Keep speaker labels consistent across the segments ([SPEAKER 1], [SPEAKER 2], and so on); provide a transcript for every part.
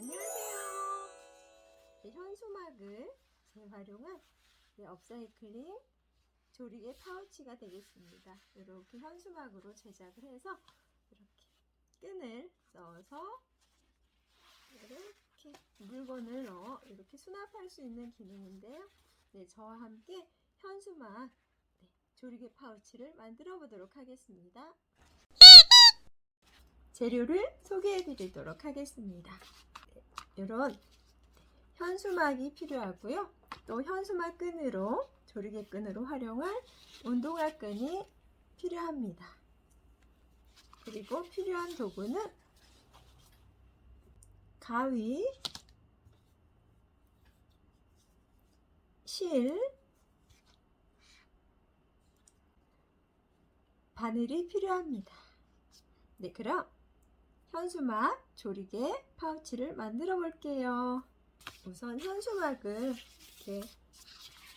[SPEAKER 1] 안녕하세요. 현수막을 재활용한 업사이클링 조리개 파우치가 되겠습니다. 이렇게 현수막으로 제작을 해서 이렇게 끈을 써서 이렇게 물건을 넣어 이렇게 수납할 수 있는 기능인데요. 저와 함께 현수막 조리개 파우치를 만들어 보도록 하겠습니다. 재료를 소개해 드리도록 하겠습니다. 이런 현수막이 필요하고요. 또 현수막 끈으로 조리개 끈으로 활용할 운동화 끈이 필요합니다. 그리고 필요한 도구는 가위, 실, 바늘이 필요합니다. 그럼 현수막 조리개 파우치를 만들어 볼게요. 우선 현수막을 이렇게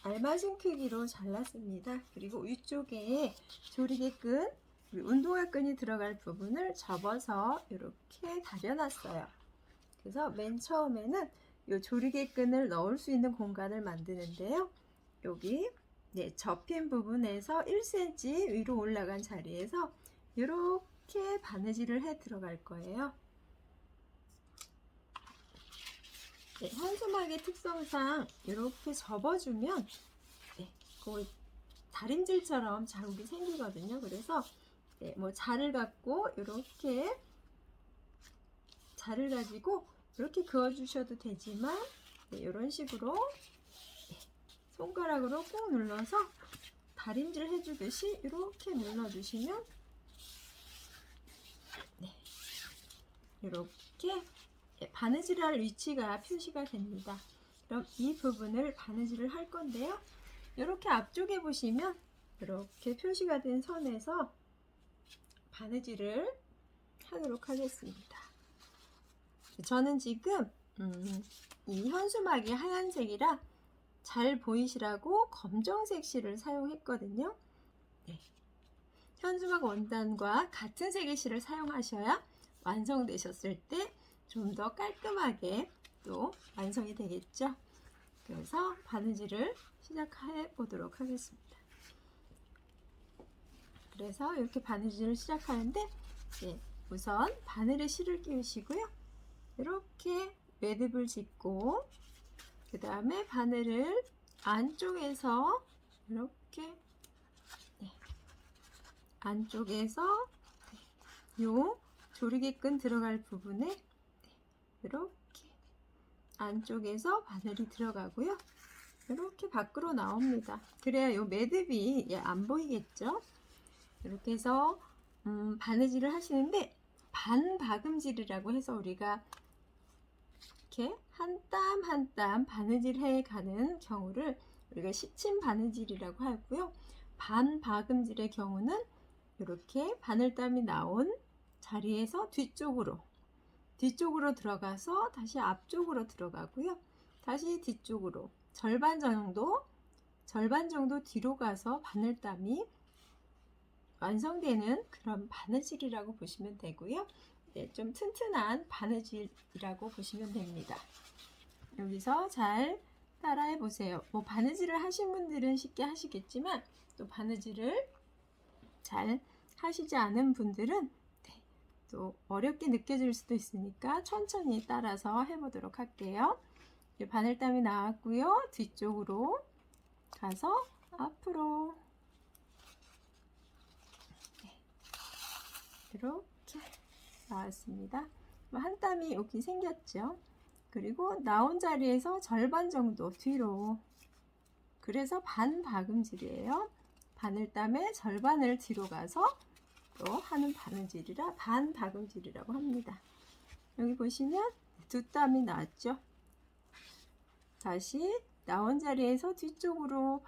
[SPEAKER 1] 알맞은 크기로 잘랐습니다. 그리고 위쪽에 조리개 끈, 운동화 끈이 들어갈 부분을 접어서 이렇게 다려놨어요. 그래서 맨 처음에는 이 조리개 끈을 넣을 수 있는 공간을 만드는데요. 여기 접힌 부분에서 1cm 위로 올라간 자리에서 이렇게 바느질을 해 들어갈 거예요. 현수막의 특성상 이렇게 접어주면 거의 다림질처럼 자국이 생기거든요. 그래서 자를 갖고 이렇게 자를 가지고 이렇게 그어주셔도 되지만 이런 식으로 손가락으로 꾹 눌러서 다림질 해주듯이 이렇게 눌러주시면 이렇게 바느질할 위치가 표시가 됩니다. 그럼 이 부분을 바느질을 할 건데요. 이렇게 앞쪽에 보시면 이렇게 표시가 된 선에서 바느질을 하도록 하겠습니다. 저는 지금 이 현수막이 하얀색이라 잘 보이시라고 검정색 실을 사용했거든요. 현수막 원단과 같은 색의 실을 사용하셔야 완성되셨을 때 좀 더 깔끔하게 또 완성이 되겠죠. 그래서 바느질을 시작해 보도록 하겠습니다. 그래서 이렇게 바느질을 시작하는데 우선 바늘에 실을 끼우시고요. 이렇게 매듭을 짓고 그 다음에 바늘을 안쪽에서 이렇게 안쪽에서 요 조리개 끈 들어갈 부분에 이렇게 안쪽에서 바늘이 들어가고요. 이렇게 밖으로 나옵니다. 그래야 요 매듭이 안 보이겠죠. 이렇게 해서 바느질을 하시는데 반박음질이라고 해서 우리가 이렇게 한 땀 한 땀 바느질해 가는 경우를 우리가 시침 바느질이라고 하고요. 반박음질의 경우는 이렇게 바늘땀이 나온 자리에서 뒤쪽으로 들어가서 다시 앞쪽으로 들어가고요. 다시 뒤쪽으로 절반 정도 뒤로 가서 바늘땀이 완성되는 그런 바느질이라고 보시면 되고요. 좀 튼튼한 바느질이라고 보시면 됩니다. 여기서 잘 따라해 보세요. 바느질을 하신 분들은 쉽게 하시겠지만 또 바느질을 잘 하시지 않은 분들은 또 어렵게 느껴질 수도 있으니까 천천히 따라서 해보도록 할게요. 바늘땀이 나왔고요. 뒤쪽으로 가서 앞으로 이렇게 나왔습니다. 한 땀이 여기 생겼죠. 그리고 나온 자리에서 절반 정도 뒤로, 그래서 반박음질이에요. 바늘땀의 절반을 뒤로 가서 또 하는 바느질이라 반박음질이라고 합니다. 여기 보시면 두 땀이 나왔죠. 다시 나온 자리에서 뒤쪽으로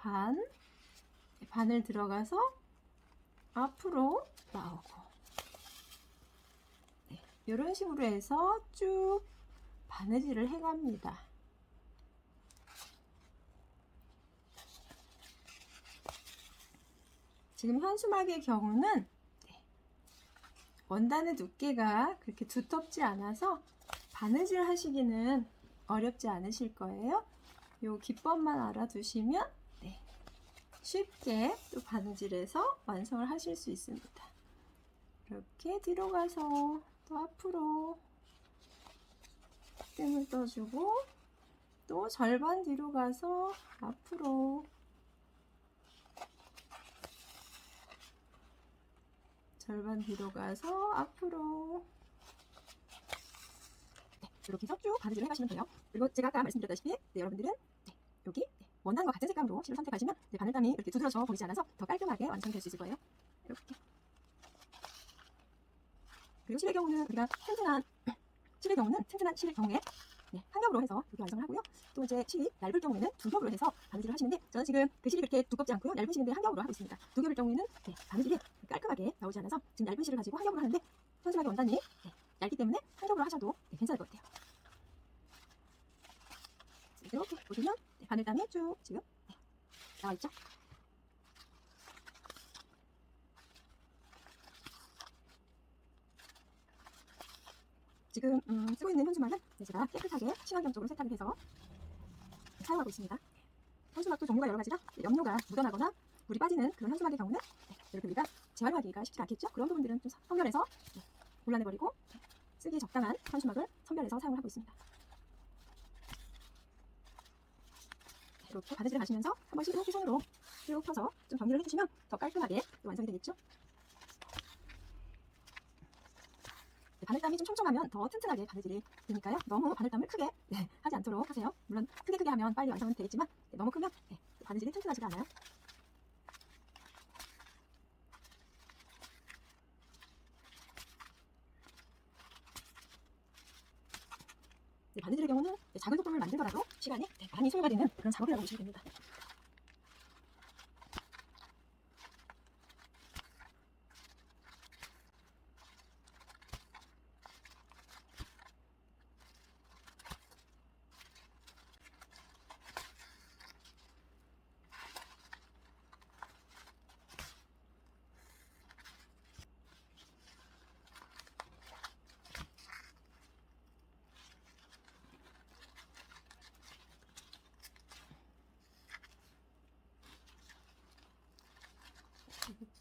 [SPEAKER 1] 반을 들어가서 앞으로 나오고 이런 식으로 해서 쭉 바느질을 해갑니다. 지금 현수막의 경우는 원단의 두께가 그렇게 두텁지 않아서 바느질 하시기는 어렵지 않으실 거예요. 요 기법만 알아두시면 네, 쉽게 또 바느질해서 완성을 하실 수 있습니다. 이렇게 뒤로 가서 또 앞으로 뜸을 떠주고 또 절반 뒤로 가서 앞으로 절반 뒤로 가서 앞으로 네, 이렇게 해서 쭉 바느질을 해가시면 돼요. 그리고 제가 아까 말씀드렸다시피 네, 여러분들은 네, 여기 원단과 같은 색감으로 실을 선택하시면 네, 바늘감이 이렇게 두드러져 보이지 않아서 더 깔끔하게 완성될 수 있을 거예요. 이렇게. 그리고 실의 경우는 우리가 튼튼한 실의 경우에 네, 한 겹으로 해서 이렇게 완성을 하고요. 또 이제 실이 얇을 경우에는 두 겹으로 해서 바느질을 하시는데 저는 지금 그 실이 그렇게 두껍지 않고요. 얇은 실인데 한 겹으로 하고 있습니다. 두 겹일 경우에는 네, 바느질이 깔끔하게 나오지 않아서 지금 얇은 실을 가지고 한 겹으로 하는데 현수막의 원단이 네, 얇기 때문에 한 겹으로 하셔도 네, 괜찮을 것 같아요. 이렇게 보시면 네, 바늘감이 쭉 지금 네, 나와 있죠. 지금 쓰고 있는 현수막은 제가 깨끗하게 친환경적으로 세탁을 해서 사용하고 있습니다. 현수막도 종류가 여러 가지라 염료가 묻어나거나 물이 빠지는 그런 현수막의 경우는 이렇게 우리가 재활용하기가 쉽지 않겠죠. 그런 부분들은 좀 선별해서 골라내버리고 쓰기에 적당한 현수막을 선별해서 사용을 하고 있습니다. 이렇게 바느질을 하시면서 한 번씩 이렇게 손으로 쭉 펴서 좀 정리를 해주시면 더 깔끔하게 완성이 되겠죠. 바늘땀이 좀 촘촘하면 더 튼튼하게 바느질이 되니까요. 너무 바늘땀을 크게 하지 않도록 하세요. 물론 크게 하면 빨리 완성은 되겠지만 너무 크면 바느질이 튼튼하지가 않아요. 바느질의 경우는 작은 소품을 만들더라도 시간이 많이 소요가 되는 그런 작업이라고 보시면 됩니다.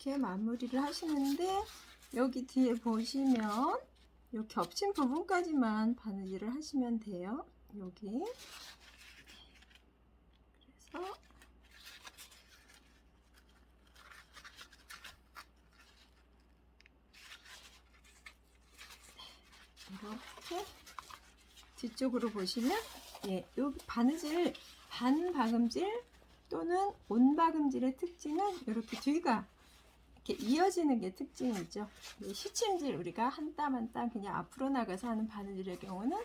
[SPEAKER 1] 이렇게 마무리를 하시는데 여기 뒤에 보시면 이 겹친 부분까지만 바느질을 하시면 돼요. 여기 그래서 이렇게 뒤쪽으로 보시면 여기 바느질 반박음질 또는 온박음질의 특징은 이렇게 뒤가 이렇게 이어지는 게 특징이죠. 시침질 우리가 한 땀 한 땀 그냥 앞으로 나가서 하는 바느질의 경우는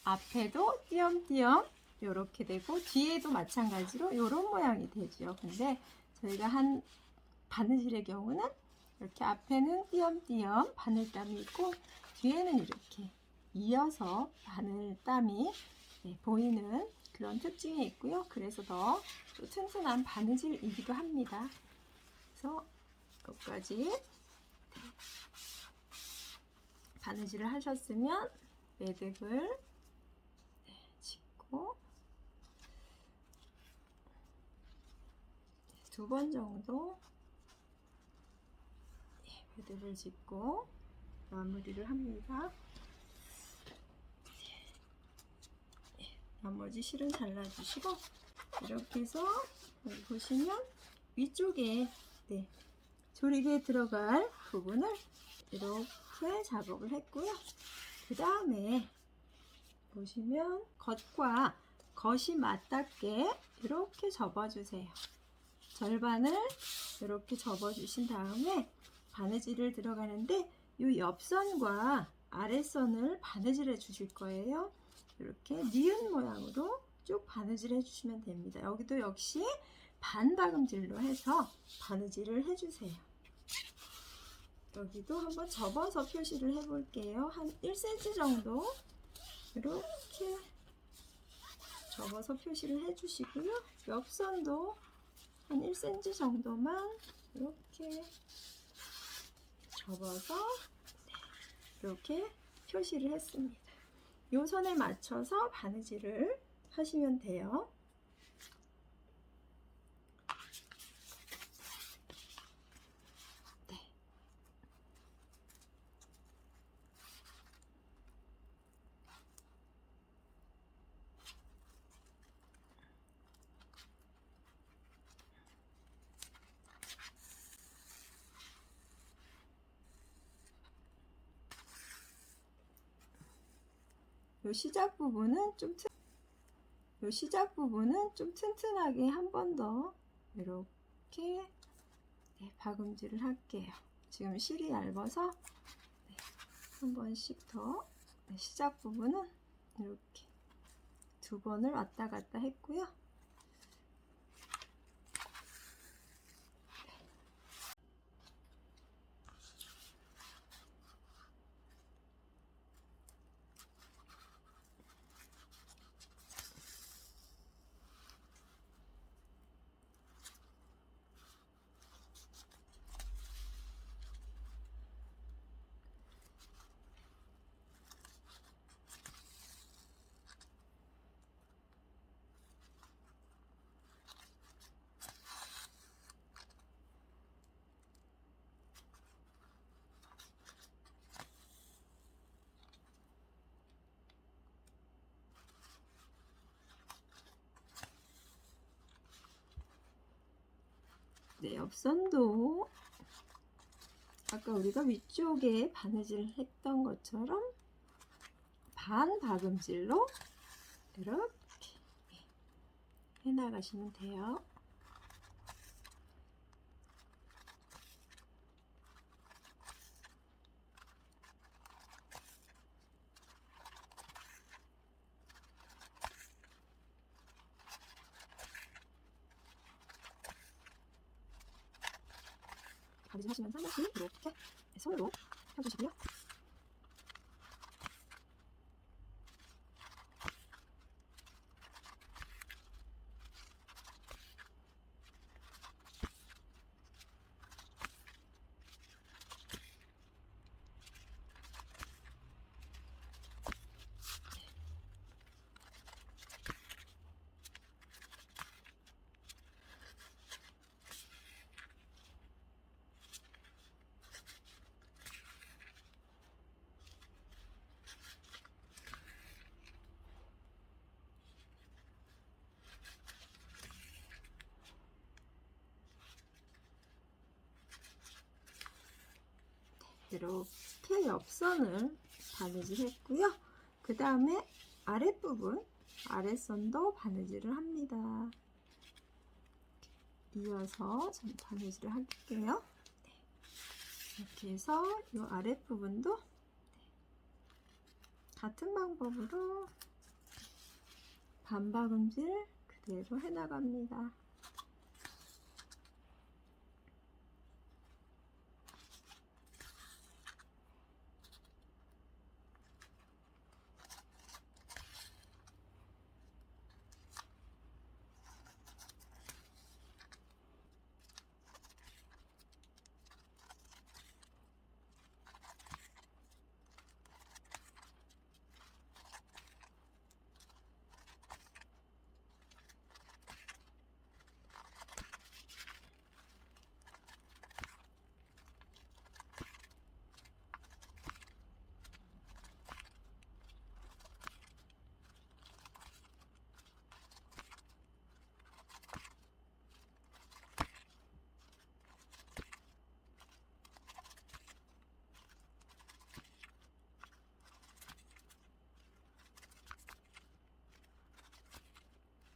[SPEAKER 1] 앞에도 띄엄띄엄 이렇게 되고 뒤에도 마찬가지로 이런 모양이 되죠. 근데 저희가 한 바느질의 경우는 이렇게 앞에는 띄엄띄엄 바늘땀이 있고 뒤에는 이렇게 이어서 바늘땀이 보이는 그런 특징이 있고요. 그래서 더 튼튼한 바느질이기도 합니다. 그래서 여기까지 바느질을 하셨으면 매듭을 짚고 2번 정도 매듭을 짚고 마무리를 합니다. 나머지 실은 잘라주시고 이렇게 해서 여기 보시면 위쪽에 조리개에 들어갈 부분을 이렇게 작업을 했고요. 그 다음에 보시면 겉과 겉이 맞닿게 이렇게 접어주세요. 절반을 이렇게 접어주신 다음에 바느질을 들어가는데 이 옆선과 아랫선을 바느질해 주실 거예요. 이렇게 니은 모양으로 쭉 바느질 해주시면 됩니다. 여기도 역시 반박음질로 해서 바느질을 해주세요. 여기도 한번 접어서 표시를 해볼게요. 한 1cm 정도 이렇게 접어서 표시를 해주시고요. 옆선도 한 1cm 정도만 이렇게 접어서 이렇게 표시를 했습니다. 요 선에 맞춰서 바느질을 하시면 돼요. 네. 요 시작 부분은 좀 튼튼하게 한 번 더 이렇게 박음질을 할게요. 지금 실이 얇아서 한 번씩 더 시작 부분은 이렇게 2번을 왔다 갔다 했고요. 네, 옆선도 아까 우리가 위쪽에 바느질 했던 것처럼 반 박음질로 이렇게 해나가시면 돼요. 바느질 하시면서 한 번씩 이렇게 손으로 펴주시고요. 이렇게 옆선을 바느질 했고요. 그 다음에 아랫부분, 아랫선도 바느질을 합니다. 이어서 좀 바느질을 할게요. 네. 이렇게 해서 이 아랫부분도 같은 방법으로 반박음질 그대로 해나갑니다.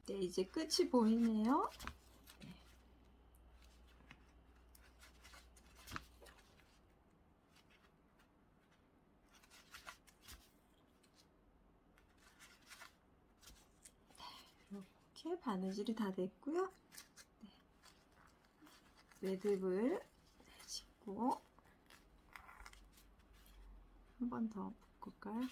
[SPEAKER 1] 네, 이제 끝이 보이네요. 이렇게 바느질이 다 됐고요. 매듭을 짚고 한 번 더 묶을까요?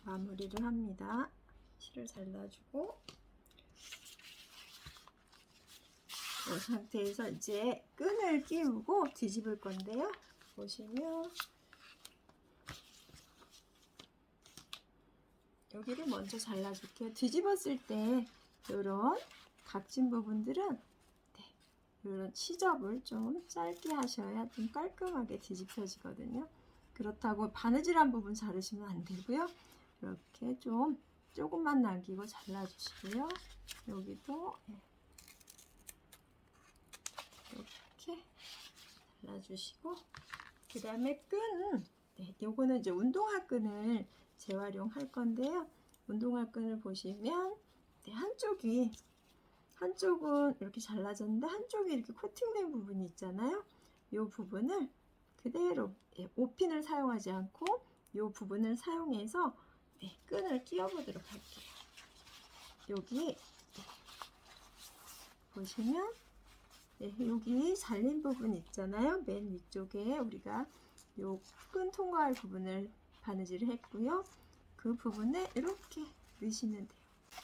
[SPEAKER 1] 마무리를 합니다. 실을 잘라주고 이 상태에서 이제 끈을 끼우고 뒤집을 건데요. 보시면 여기를 먼저 잘라줄게요. 뒤집었을 때 이런 각진 부분들은 이런 시접을 좀 짧게 하셔야 좀 깔끔하게 뒤집혀지거든요. 그렇다고 바느질한 부분 자르시면 안 되고요. 이렇게 좀 조금만 남기고 잘라주시고요. 여기도 이렇게 잘라주시고, 그 다음에 끈, 요거는 이제 운동화 끈을 재활용할 건데요. 운동화 끈을 보시면 한쪽은 이렇게 잘라졌는데 한쪽이 이렇게 코팅된 부분이 있잖아요. 이 부분을 그대로 오핀을 사용하지 않고 이 부분을 사용해서 끈을 끼워 보도록 할게요. 여기 보시면 여기 잘린 부분 있잖아요. 맨 위쪽에 우리가 요 끈 통과할 부분을 바느질을 했고요. 그 부분에 이렇게 넣으시면 돼요.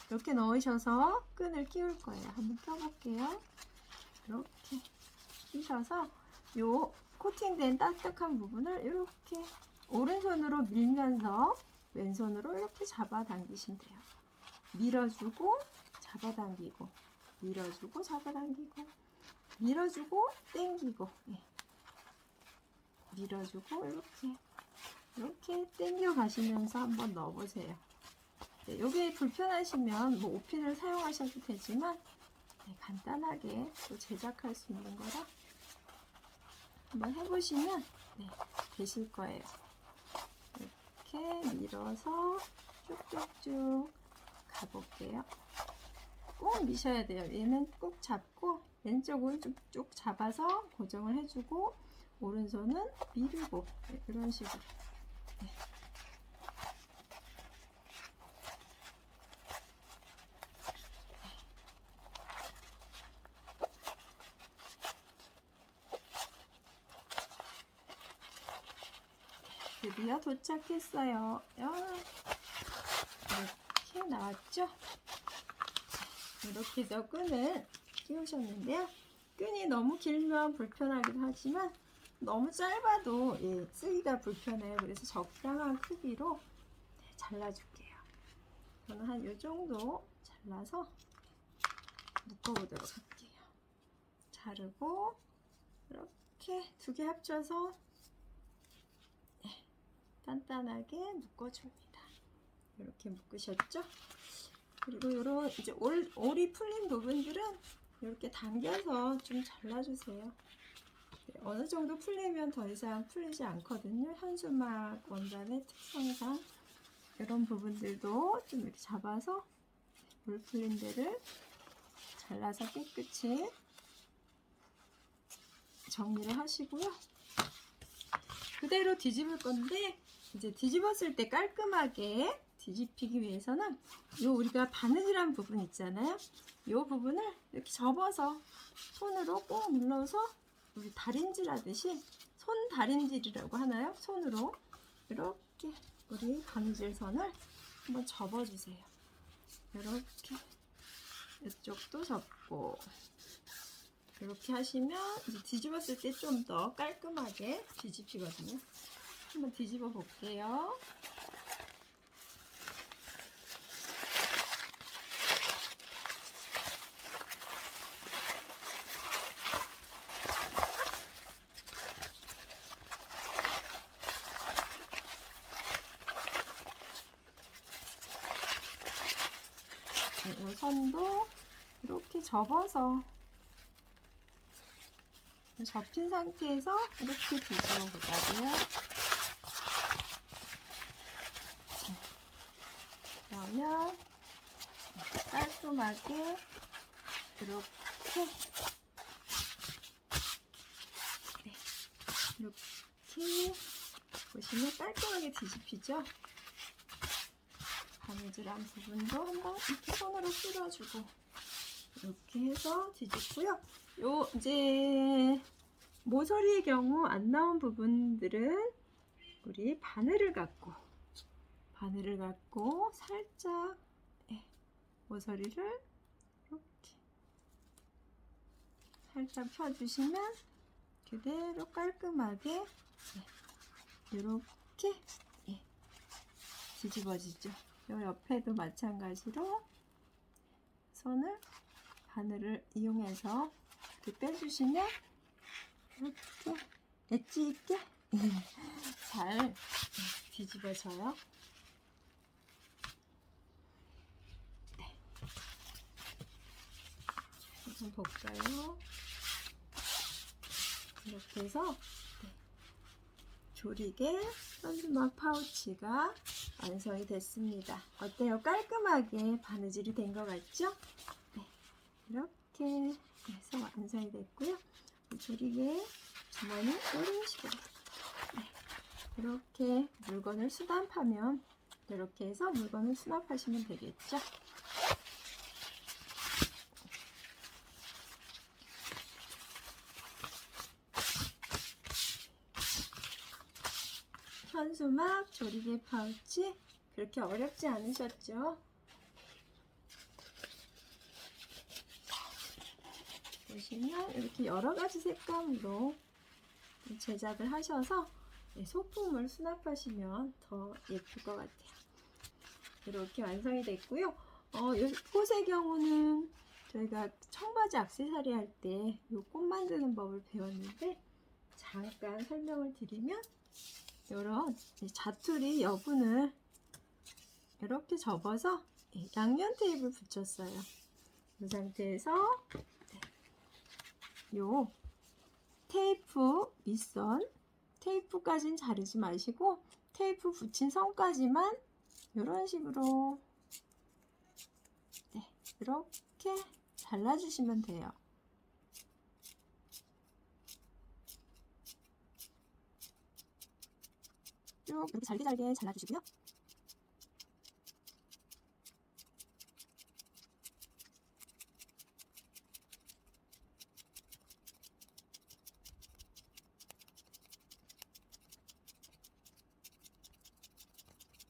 [SPEAKER 1] 이렇게 넣으셔서 끈을 끼울 거예요. 한번 껴볼게요. 이렇게 끼셔서 요 코팅된 딱딱한 부분을 이렇게 오른손으로 밀면서 왼손으로 이렇게 잡아당기시면 돼요. 밀어주고 잡아당기고, 밀어주고 잡아당기고, 밀어주고 당기고, 밀어주고 이렇게 당겨 가시면서 한번 넣어보세요. 여기 불편하시면 뭐 오핀을 사용하셔도 되지만 간단하게 또 제작할 수 있는 거라 한번 해보시면 되실 거예요. 이렇게 밀어서 쭉쭉쭉 가볼게요. 꼭 미셔야 돼요. 얘는 꼭 잡고 왼쪽은 쭉 잡아서 고정을 해주고 오른손은 밀고 이런 식으로. 드디어 도착했어요. 이렇게 나왔죠? 이렇게 해서 끈을 끼우셨는데요. 끈이 너무 길면 불편하기도 하지만 너무 짧아도 쓰기가 불편해요. 그래서 적당한 크기로 잘라줄게요. 저는 한 이 정도 잘라서 묶어보도록 할게요. 자르고 이렇게 두 개 합쳐서 단단하게 묶어줍니다. 이렇게 묶으셨죠? 그리고 이런 이제 올이 풀린 부분들은 이렇게 당겨서 좀 잘라주세요. 어느 정도 풀리면 더 이상 풀리지 않거든요. 현수막 원단의 특성상 이런 부분들도 좀 이렇게 잡아서 물 풀린 데를 잘라서 깨끗이 정리를 하시고요. 그대로 뒤집을 건데 이제 뒤집었을 때 깔끔하게 뒤집히기 위해서는 우리가 바느질한 부분 있잖아요. 이 부분을 이렇게 접어서 손으로 꼭 눌러서 우리 다림질 하듯이 손 다림질이라고 하나요? 손으로 이렇게 우리 바느질 선을 한번 접어주세요. 이렇게 이쪽도 접고 이렇게 하시면 이제 뒤집었을 때 좀 더 깔끔하게 뒤집히거든요. 한번 뒤집어 볼게요. 이 선도 이렇게 접어서 접힌 상태에서 이렇게 뒤집어 보자고요. 그러면 깔끔하게 이렇게 이렇게 보시면 깔끔하게 뒤집히죠. 바느질한 부분도 한번 이렇게 손으로 쓸어주고 이렇게 해서 뒤집고요. 이제 모서리의 경우 안 나온 부분들은 우리 바늘을 갖고 살짝 모서리를 이렇게 살짝 펴주시면 그대로 깔끔하게 이렇게 뒤집어지죠. 이 옆에도 마찬가지로 손을 바늘을 이용해서 이렇게 빼주시면 이렇게 엣지 있게 잘 뒤집어져요. 네. 한번 볼까요? 이렇게 해서 조리개 현수막 파우치가 완성이 됐습니다. 어때요? 깔끔하게 바느질이 된 것 같죠? 네, 이렇게 해서 완성이 됐고요. 조리개 주머니 이런 식으로 이렇게 물건을 수납하면 이렇게 해서 물건을 수납하시면 되겠죠? 현수막 조리개 파우치 그렇게 어렵지 않으셨죠? 보시면 이렇게 여러가지 색감으로 제작을 하셔서 소품을 수납하시면 더 예쁠 것 같아요. 이렇게 완성이 됐고요. 이 꽃의 경우는 저희가 청바지 액세서리 할 때 이 꽃 만드는 법을 배웠는데 잠깐 설명을 드리면 이런 자투리 여분을 이렇게 접어서 양면 테이프를 붙였어요. 이 상태에서 요 테이프 밑선 테이프까지는 자르지 마시고 테이프 붙인 선까지만 이런 식으로 이렇게 잘라주시면 돼요. 쭉 이렇게 잘게 잘라주시고요.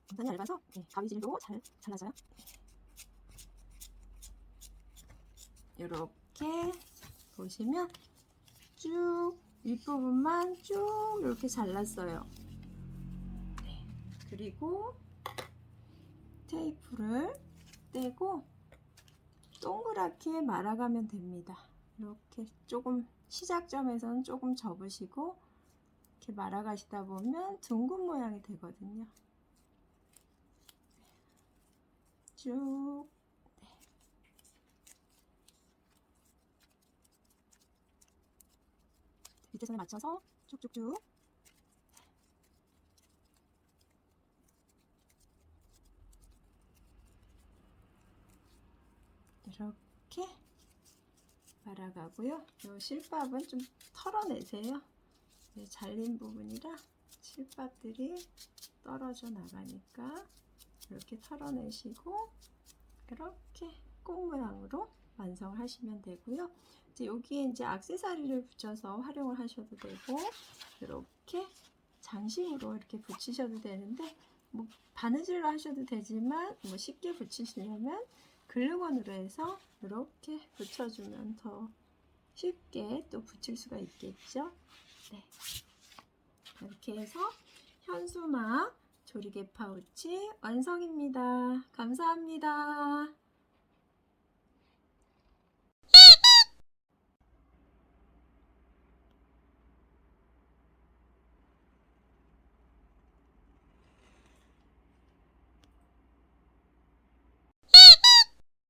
[SPEAKER 1] 굉장히 얇아서 가위질로 잘 잘라져요. 이렇게 보시면 쭉 윗부분만 쭉 이렇게 잘랐어요. 그리고 테이프를 떼고 동그랗게 말아가면 됩니다. 이렇게 조금 시작점에서는 조금 접으시고 이렇게 말아가시다 보면 둥근 모양이 되거든요. 쭉 밑에 선에 맞춰서 쭉쭉쭉 이렇게 말아가고요. 이 실밥은 좀 털어내세요. 잘린 부분이라 실밥들이 떨어져 나가니까 이렇게 털어내시고 이렇게 꽃 모양으로 완성하시면 되고요. 이제 여기에 이제 액세서리를 붙여서 활용을 하셔도 되고 이렇게 장식으로 이렇게 붙이셔도 되는데 뭐 바느질로 하셔도 되지만 뭐 쉽게 붙이시려면 글루건으로 해서 이렇게 붙여주면 더 쉽게 또 붙일 수가 있겠죠. 네. 이렇게 해서 현수막 조리개 파우치 완성입니다. 감사합니다.